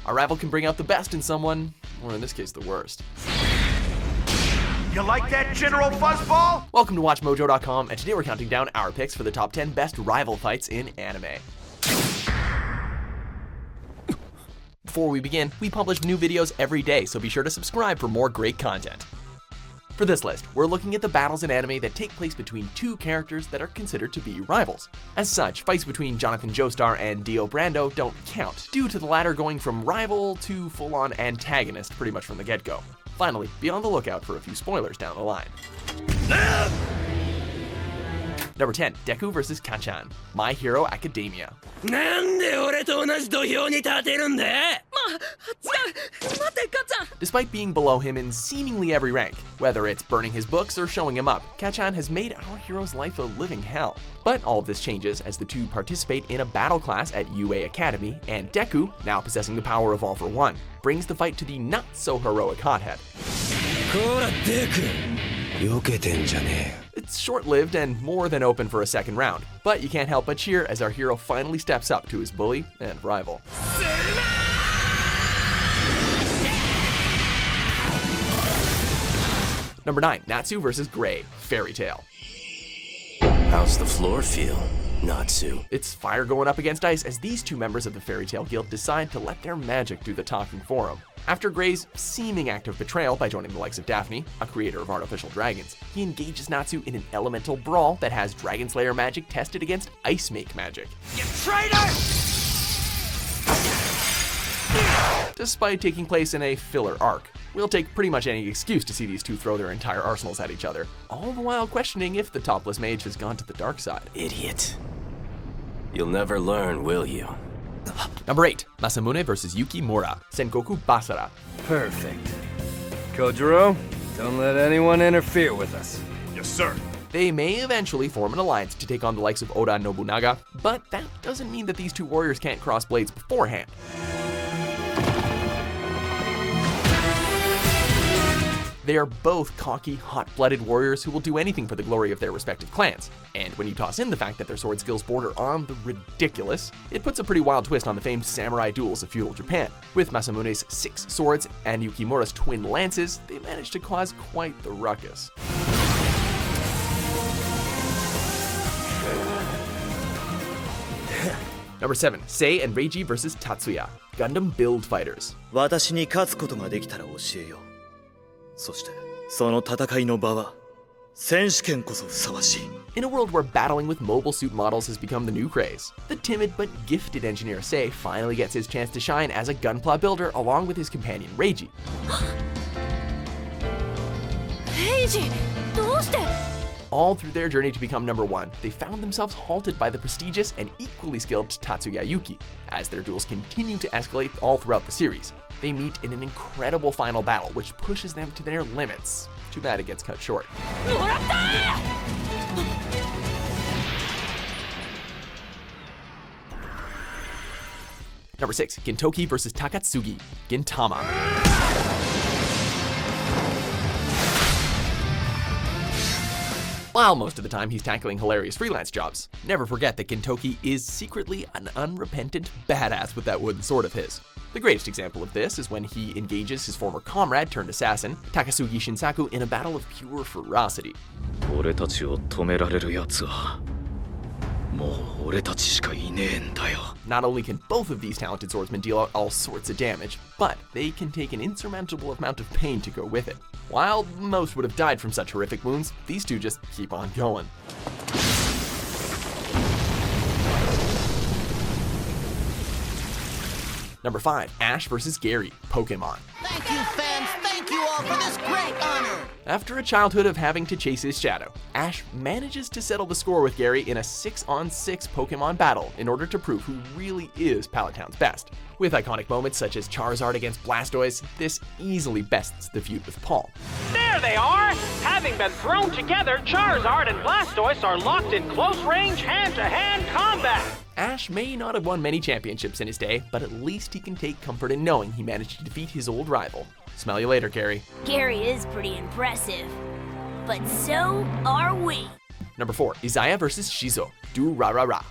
A rival can bring out the best in someone, or in this case, the worst. You like that, General Fuzzball? Welcome to WatchMojo.com, and today we're counting down our picks for the top 10 best rival fights in anime. Before we begin, we publish new videos every day, so be sure to subscribe for more great content. For this list, we're looking at the battles in anime that take place between two characters that are considered to be rivals. As such, fights between Jonathan Joestar and Dio Brando don't count, due to the latter going from rival to full-on antagonist pretty much from the get-go. Finally, be on the lookout for a few spoilers down the line. Number 10, Deku vs. Kacchan, My Hero Academia. Despite being below him in seemingly every rank, whether it's burning his books or showing him up, Kacchan has made our hero's life a living hell. But all of this changes as the two participate in a battle class at UA Academy, and Deku, now possessing the power of All for One, brings the fight to the not-so-heroic hothead. It's short-lived and more than open for a second round, but you can't help but cheer as our hero finally steps up to his bully and rival. Number 9, Natsu vs. Gray, Fairytail. How's the floor feel, Natsu? It's fire going up against ice as these two members of the Fairytail Guild decide to let their magic do the talking for them. After Gray's seeming act of betrayal by joining the likes of Daphne, a creator of artificial dragons, he engages Natsu in an elemental brawl that has Dragon Slayer magic tested against Ice Make magic. You traitor! Despite taking place in a filler arc, we'll take pretty much any excuse to see these two throw their entire arsenals at each other, all the while questioning if the topless mage has gone to the dark side. Idiot. You'll never learn, will you? Number 8, Masamune vs. Yukimura, Sengoku Basara. Perfect. Kojiro, don't let anyone interfere with us. Yes, sir. They may eventually form an alliance to take on the likes of Oda Nobunaga, but that doesn't mean that these two warriors can't cross blades beforehand. They are both cocky, hot-blooded warriors who will do anything for the glory of their respective clans. And when you toss in the fact that their sword skills border on the ridiculous, it puts a pretty wild twist on the famed samurai duels of feudal Japan. With Masamune's 6 swords and Yukimura's twin lances, they managed to cause quite the ruckus. Number 7, Sei and Reiji vs. Tatsuya, Gundam Build Fighters. 私に勝つことができたら教えよう。そして、その戦いの場は選手権こそふさわしい。In a world where battling with mobile suit models has become the new craze, the timid but gifted engineer Sei finally gets his chance to shine as a gunpla builder along with his companion Reiji. Reiji, どうして? All through their journey to become number 1, they found themselves halted by the prestigious and equally skilled Tatsuya Yuki. As their duels continue to escalate all throughout the series, they meet in an incredible final battle which pushes them to their limits. Too bad it gets cut short. Number 6, Gintoki vs. Takasugi, Gintama. While most of the time he's tackling hilarious freelance jobs, never forget that Gintoki is secretly an unrepentant badass with that wooden sword of his. The greatest example of this is when he engages his former comrade turned assassin, Takasugi Shinsaku, in a battle of pure ferocity. Not only can both of these talented swordsmen deal out all sorts of damage, but they can take an insurmountable amount of pain to go with it. While most would have died from such horrific wounds, these two just keep on going. Number 5, Ash vs. Gary, Pokemon. Thank you, fans. Thank you all for this great honor. After a childhood of having to chase his shadow, Ash manages to settle the score with Gary in a 6-on-6 Pokemon battle in order to prove who really is Palatown's best. With iconic moments such as Charizard against Blastoise, this easily bests the feud with Paul. There they are! Having been thrown together, Charizard and Blastoise are locked in close-range, hand-to-hand combat! Ash may not have won many championships in his day, but at least he can take comfort in knowing he managed to defeat his old rival. Smell you later, Gary. Gary is pretty impressive, but so are we. Number 4, Izaya vs. Shizuo, Durarara.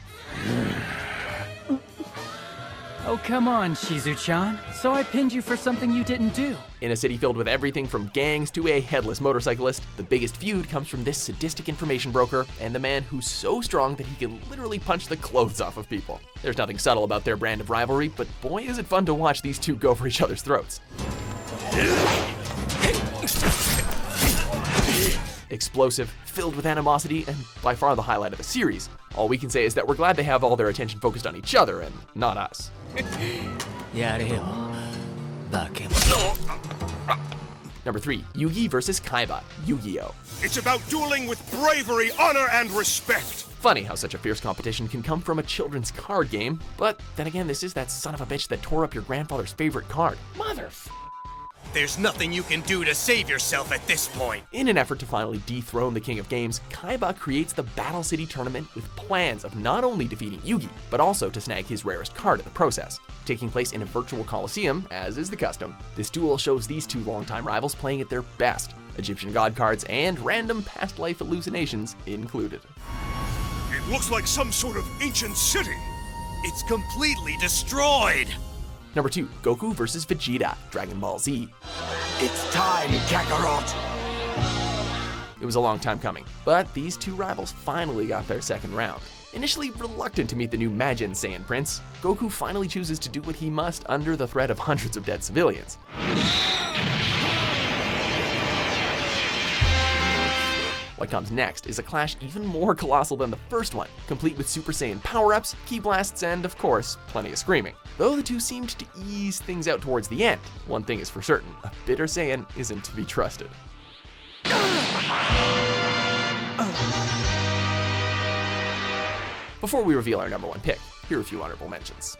Oh, come on, Shizu-chan. So I pinned you for something you didn't do. In a city filled with everything from gangs to a headless motorcyclist, the biggest feud comes from this sadistic information broker and the man who's so strong that he can literally punch the clothes off of people. There's nothing subtle about their brand of rivalry, but boy is it fun to watch these two go for each other's throats. Explosive, filled with animosity, and by far the highlight of the series. All we can say is that we're glad they have all their attention focused on each other and not us. Number 3, Yugi vs. Kaiba, Yu-Gi-Oh! It's about dueling with bravery, honor, and respect. Funny how such a fierce competition can come from a children's card game, but then again, this is that son of a bitch that tore up your grandfather's favorite card. There's nothing you can do to save yourself at this point. In an effort to finally dethrone the king of games, Kaiba creates the Battle City tournament with plans of not only defeating Yugi, but also to snag his rarest card in the process. Taking place in a virtual coliseum, as is the custom, this duel shows these two longtime rivals playing at their best, Egyptian god cards and random past life hallucinations included. It looks like some sort of ancient city. It's completely destroyed. Number 2, Goku vs. Vegeta, Dragon Ball Z. It's time, Kakarot. It was a long time coming, but these two rivals finally got their second round. Initially reluctant to meet the new Majin Saiyan Prince, Goku finally chooses to do what he must under the threat of hundreds of dead civilians. What comes next is a clash even more colossal than the first one, complete with Super Saiyan power-ups, ki blasts, and of course, plenty of screaming. Though the two seemed to ease things out towards the end, one thing is for certain, a bitter Saiyan isn't to be trusted. Before we reveal our number 1 pick, here are a few honorable mentions.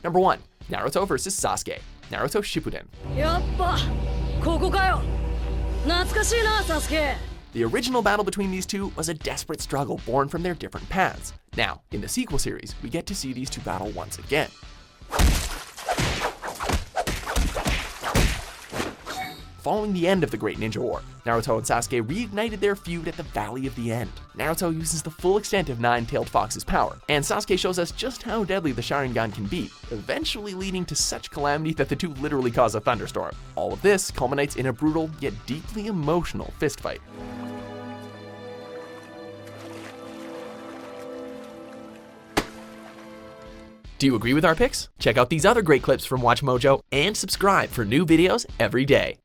Number 1, Naruto vs. Sasuke, Naruto Shippuden. The original battle between these two was a desperate struggle born from their different paths. Now, in the sequel series, we get to see these two battle once again. Following the end of the Great Ninja War, Naruto and Sasuke reignited their feud at the Valley of the End. Naruto uses the full extent of Nine-Tailed Fox's power, and Sasuke shows us just how deadly the Sharingan can be, eventually leading to such calamity that the two literally cause a thunderstorm. All of this culminates in a brutal yet deeply emotional fistfight. Do you agree with our picks? Check out these other great clips from WatchMojo and subscribe for new videos every day.